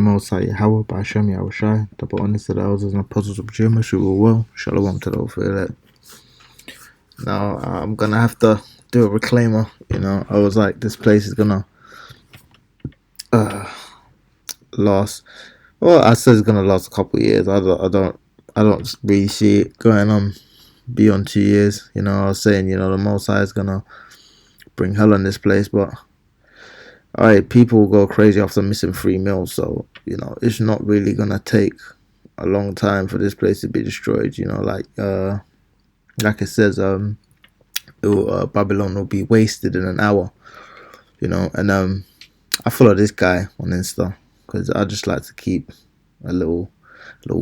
Most High Yahweh, Ba'ashem Yahushai, double honest to the elders and apostles of Jewish who were well. Shalom to the elect. Now, I'm gonna have to do a reclaimer. I was like, this place is gonna last. Well, I said it's gonna last a couple of years. I don't really see it going on beyond 2 years. I was saying, the Most High is gonna bring hell on this place, but alright, people go crazy after missing 3 meals, so it's not really gonna take a long time for this place to be destroyed. Like it says, Babylon will be wasted in an hour. And I follow this guy on Insta because I just like to keep a little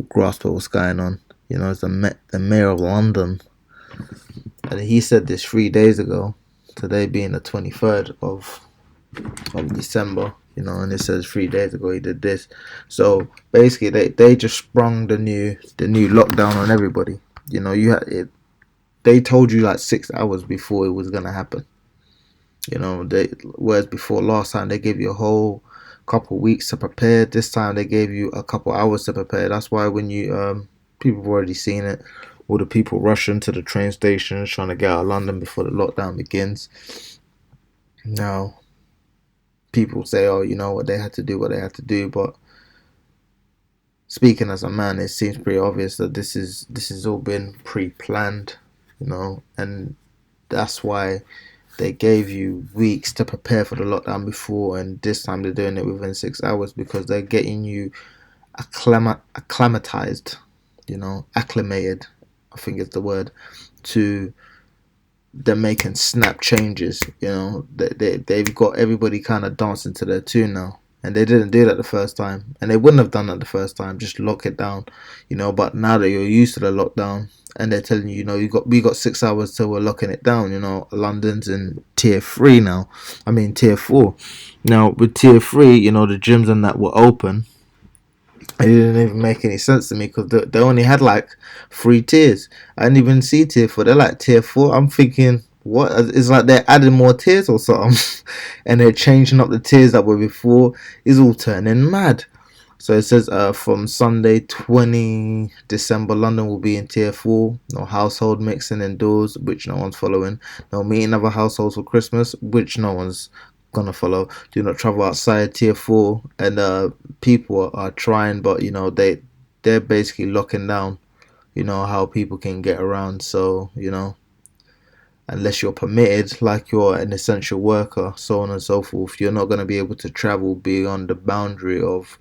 grasp of what's going on. It's the mayor of London, and he said this 3 days ago. Today being the 23rd of December, and it says 3 days ago he did this. So basically, they just sprung the new lockdown on everybody. They told you like 6 hours before it was gonna happen. Whereas before last time they gave you a whole couple weeks to prepare. This time they gave you a couple hours to prepare. That's why when you people have already seen it. All the people rushing to the train stations trying to get out of London before the lockdown begins. Now, people say, oh, what they had to do, but speaking as a man, it seems pretty obvious that this has all been pre-planned, and that's why they gave you weeks to prepare for the lockdown before, and this time they're doing it within 6 hours because they're getting you acclimatized, acclimated, I think is the word, to them making snap changes. They've got everybody kind of dancing to their tune now, and they didn't do that the first time, and they wouldn't have done that the first time. Just lock it down, But now that you're used to the lockdown, and they're telling you, we got 6 hours till we're locking it down. London's in tier 3 now. I mean tier 4. Now with tier 3, the gyms and that were open. It didn't even make any sense to me because they only had like 3 tiers. I didn't even see tier 4. They're like tier 4. I'm thinking, what? It's like they're adding more tiers or something. And they're changing up the tiers that were before. It's all turning mad. So it says from Sunday 20 December, London will be in tier 4. No household mixing indoors, which no one's following. No meeting other households for Christmas, which no one's gonna follow. Do not travel outside tier 4, and people are trying, but they're basically locking down how people can get around. So unless you're permitted, like you're an essential worker, so on and so forth, you're not going to be able to travel beyond the boundary of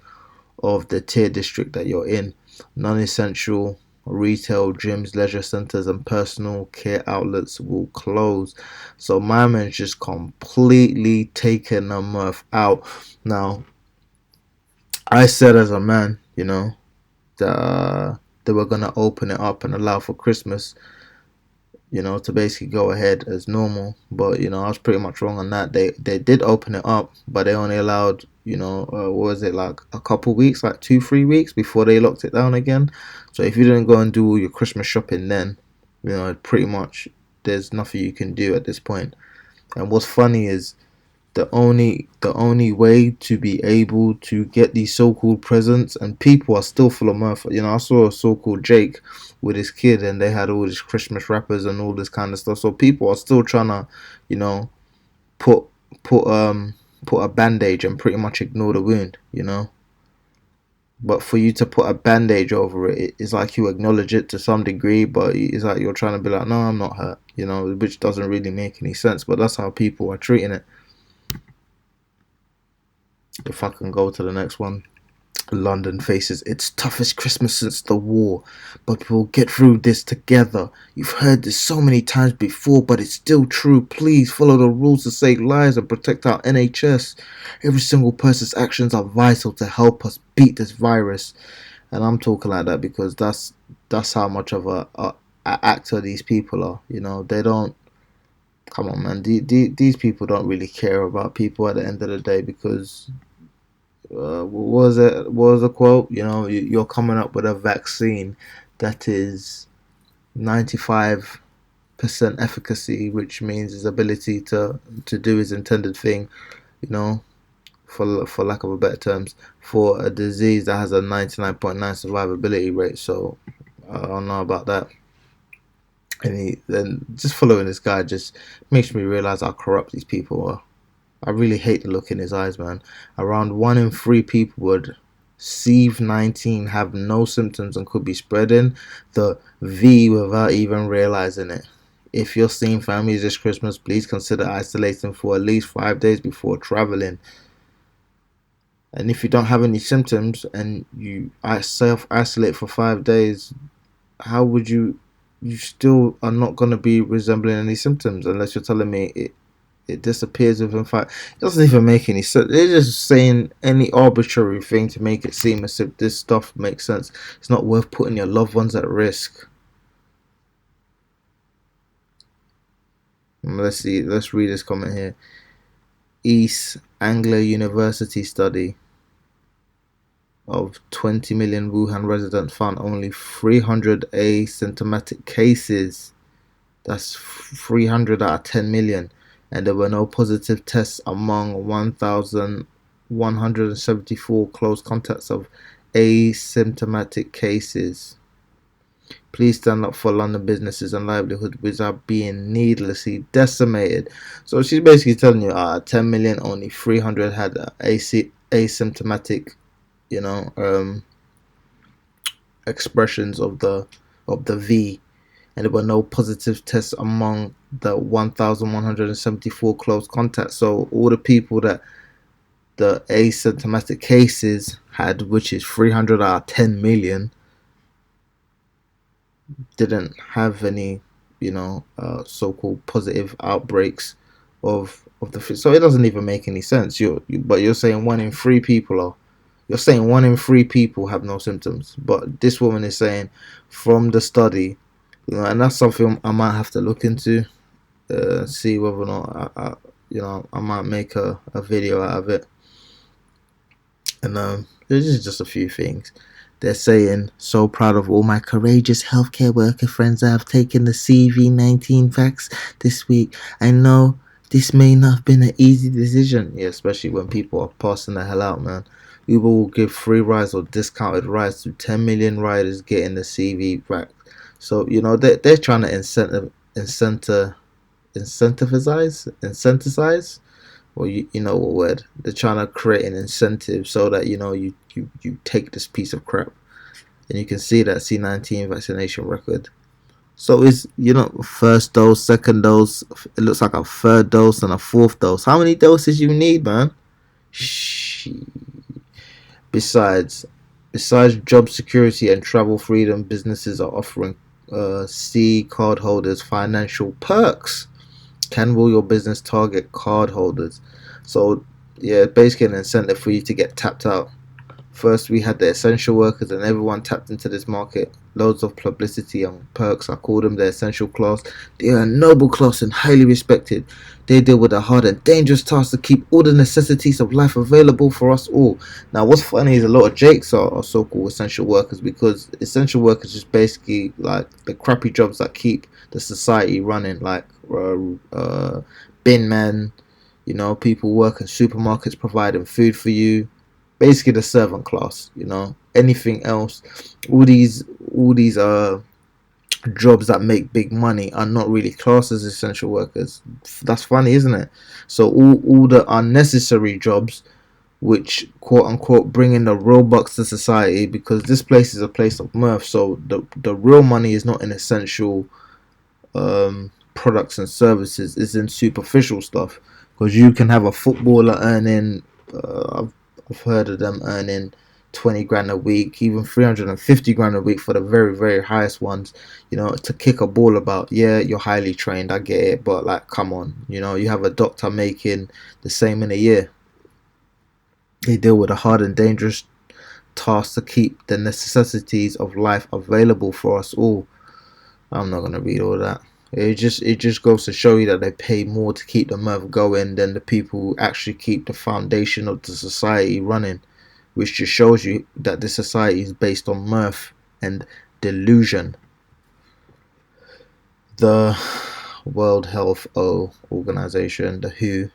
the tier district that you're in. Non-essential retail, gyms, leisure centers, and personal care outlets will close. So my man's just completely taken the mirth out. Now, I said as a man, that they were gonna open it up and allow for Christmas, to basically go ahead as normal. But I was pretty much wrong on that. They did open it up, but they only allowed what was it, like a couple weeks, like 2-3 weeks before they locked it down again. So if you didn't go and do all your Christmas shopping, then pretty much there's nothing you can do at this point. And what's funny is the only way to be able to get these so-called presents, and people are still full of mirth. I saw a so-called Jake with his kid, and they had all these Christmas wrappers and all this kind of stuff. So people are still trying to, put put um put a bandage and pretty much ignore the wound. But for you to put a bandage over it, it's like you acknowledge it to some degree, but it's like you're trying to be like, no, I'm not hurt, which doesn't really make any sense. But that's how people are treating it. If I can go to the next one. London faces its toughest Christmas since the war, but we'll get through this together. You've heard this so many times before, but it's still true. Please follow the rules to save lives and protect our NHS. Every single person's actions are vital to help us beat this virus. And I'm talking like that because that's how much of a actor these people are. They don't. Come on, man. These people don't really care about people at the end of the day because what was the quote? You're coming up with a vaccine that is 95% efficacy, which means his ability to do his intended thing, you know for lack of a better terms, for a disease that has a 99.9 survivability rate. So I don't know about that. And then just following this guy just makes me realize how corrupt these people are. I really hate the look in his eyes, man. Around 1 in 3 people would CV-19 have no symptoms and could be spreading the V without even realizing it. If you're seeing families this Christmas, please consider isolating for at least 5 days before traveling. And if you don't have any symptoms and you self isolate for 5 days, how would you still are not going to be resembling any symptoms unless you're telling me it disappears within 5. It doesn't even make any sense. They're just saying any arbitrary thing to make it seem as if this stuff makes sense. It's not worth putting your loved ones at risk. Let's see. Let's read this comment here. East Anglia University study of 20 million Wuhan residents found only 300 asymptomatic cases. That's 300 out of 10 million. And there were no positive tests among 1,174 close contacts of asymptomatic cases. Please stand up for London businesses and livelihood without being needlessly decimated. So she's basically telling you, 10 million, only 300 had asymptomatic, you know, expressions of the V, and there were no positive tests among the 1,174 close contacts. So all the people that the asymptomatic cases had, which is 300 out of 10 million, didn't have any, so-called positive outbreaks of the. So it doesn't even make any sense. But you're saying 1 in 3 people are. You're saying 1 in 3 people have no symptoms, but this woman is saying from the study, and that's something I might have to look into, see whether or not I might make a video out of it. And there's just a few things. They're saying, so proud of all my courageous healthcare worker friends that have taken the CV-19 vax this week. I know this may not have been an easy decision, yeah, especially when people are passing the hell out, man. Uber will give free rides or discounted rides to 10 million riders getting the CV vax. So they're trying to incentivize, or you know what word, they're trying to create an incentive so that you take this piece of crap. And you can see that C19 vaccination record. So it's first dose, second dose, it looks like a third dose and a fourth dose. How many doses you need, man? Besides job security and travel freedom, businesses are offering C card holders financial perks. Can will your business target card holders? So yeah, basically an incentive for you to get tapped out. First, we had the essential workers, and everyone tapped into this market. Loads of publicity and perks. I call them the essential class. They are a noble class and highly respected. They deal with a hard and dangerous task to keep all the necessities of life available for us all. Now, what's funny is a lot of Jakes are so-called essential workers, because essential workers is basically like the crappy jobs that keep the society running, like bin men, people work in supermarkets providing food for you. Basically the servant class. Anything else, all these jobs that make big money are not really classed as essential workers. That's funny, isn't it? So all the unnecessary jobs, which quote unquote bring in the real bucks to society, because this place is a place of mirth. So the real money is not in essential products and services, it's in superficial stuff. Because you can have a footballer earning I've heard of them earning 20 grand a week, even 350 grand a week for the very, very highest ones. To kick a ball about, yeah, you're highly trained, I get it, but like, come on, you have a doctor making the same in a year. They deal with a hard and dangerous task to keep the necessities of life available for us all. I'm not gonna read all that. It just goes to show you that they pay more to keep the mirth going than the people who actually keep the foundation of the society running, which just shows you that the society is based on mirth and delusion. The World Health Organization, the WHO,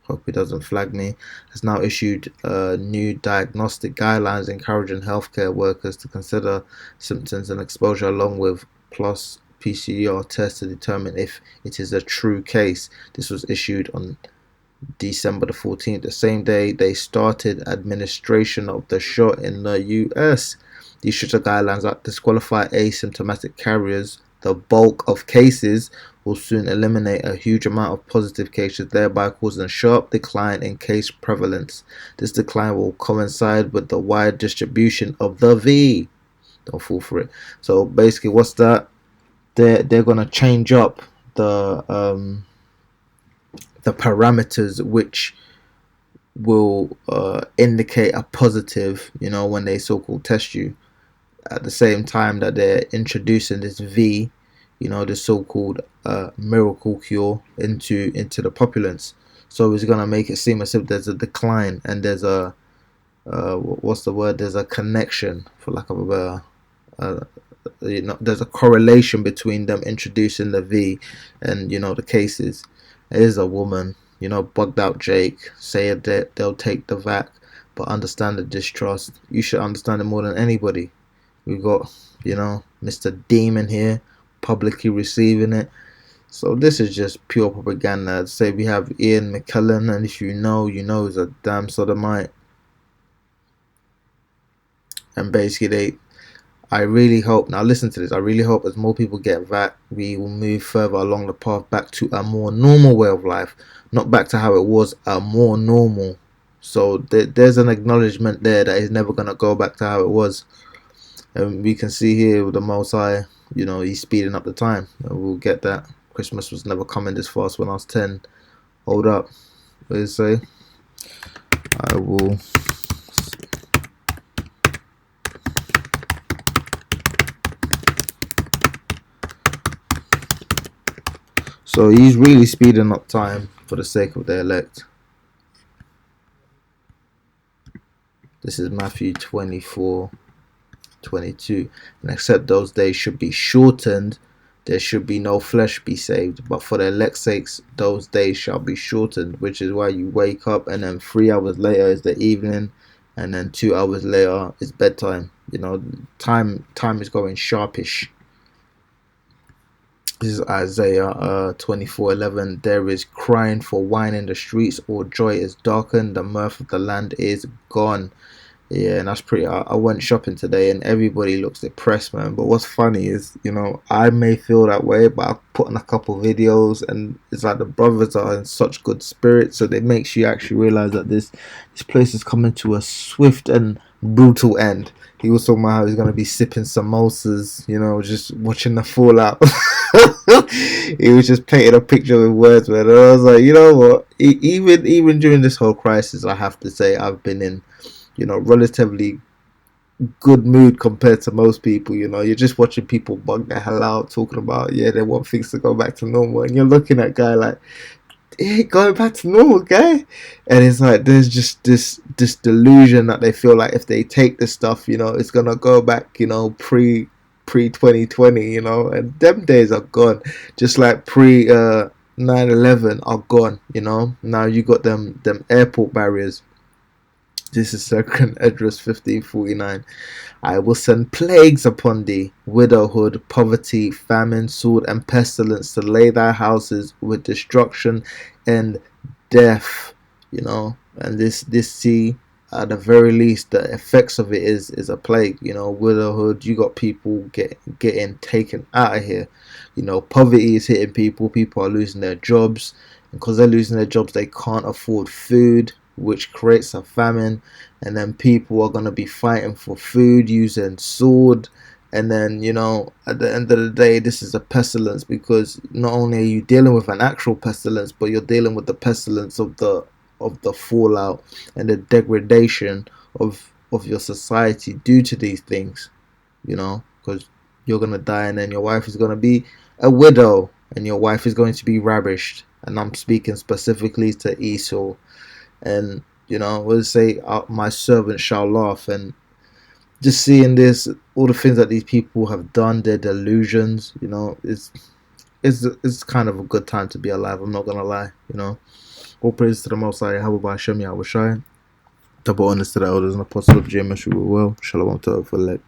hope he doesn't flag me, has now issued new diagnostic guidelines encouraging healthcare workers to consider symptoms and exposure along with plus PCR tests to determine if it is a true case. This was issued on December the 14th, the same day they started administration of the shot in the US. These stricter guidelines that disqualify asymptomatic carriers. The bulk of cases will soon eliminate a huge amount of positive cases, thereby causing a sharp decline in case prevalence. This decline will coincide with the wide distribution of the V. Don't fall for it. So basically, what's that? They're gonna change up the parameters which will indicate a positive, when they so-called test you, at the same time that they're introducing this V, this so-called miracle cure into the populace. So it's gonna make it seem as if there's a decline and there's a what's the word? There's a connection, for lack of a better. There's a correlation between them introducing the V and the cases. It is a woman, bugged out Jake, say that they'll take the vac, but understand the distrust. You should understand it more than anybody. We've got, Mr. Demon here, publicly receiving it. So this is just pure propaganda. I'd say we have Ian McKellen, and if you know, he's a damn sodomite. And basically, I really hope, now listen to this, I really hope as more people get vac, we will move further along the path back to a more normal way of life. Not back to how it was, a more normal. So there's an acknowledgement there that it's never going to go back to how it was. And we can see here with the Most High, he's speeding up the time. And we'll get that. Christmas was never coming this fast when I was 10. Hold up. What did it say? I will... So he's really speeding up time for the sake of the elect. This is Matthew 24:22. And except those days should be shortened, there should be no flesh be saved. But for the elect's sakes, those days shall be shortened, which is why you wake up and then 3 hours later is the evening, and then 2 hours later is bedtime. Time is going sharpish. This is Isaiah 24:11. There is crying for wine in the streets, all joy is darkened, the mirth of the land is gone. Yeah, and that's pretty. I went shopping today and everybody looks depressed, man. But what's funny is, I may feel that way, but I've put in a couple videos and it's like the brothers are in such good spirits, so it makes you actually realize that this place is coming to a swift and brutal end. He was talking about how he's going to be sipping samosas, just watching the fallout. He was just painting a picture with words, man. And I was like, you know what? Even during this whole crisis, I have to say I've been in, relatively good mood compared to most people. You're just watching people bug the hell out, talking about, they want things to go back to normal, and you're looking at guy like, going back to normal, guy. And it's like there's just this delusion that they feel like if they take this stuff, it's gonna go back, pre 2020, and them days are gone. Just like pre 9/11 are gone. Now you got them airport barriers. This is 2nd Esdras 15:49. I will send plagues upon thee, widowhood, poverty, famine, sword, and pestilence, to lay thy houses with destruction and death. And this see, at the very least, the effects of it is a plague. Widowhood, you got people getting taken out of here. Poverty is hitting people. People are losing their jobs, and because they're losing their jobs, they can't afford food, which creates a famine. And then people are going to be fighting for food using sword. And then, at the end of the day, this is a pestilence, because not only are you dealing with an actual pestilence, but you're dealing with the pestilence of the fallout and the degradation of your society due to these things. Because you're going to die, and then your wife is going to be a widow, and your wife is going to be ravished. And I'm speaking specifically to Esau. And we'll say, my servant shall laugh. And just seeing this, all the things that these people have done, their delusions, it's kind of a good time to be alive. I'm not gonna lie. All praise to the Most High, Yahweh Hashem Yahweh Shai. Double honors to the elders and apostles of JMS, we will. Shalom to the elect.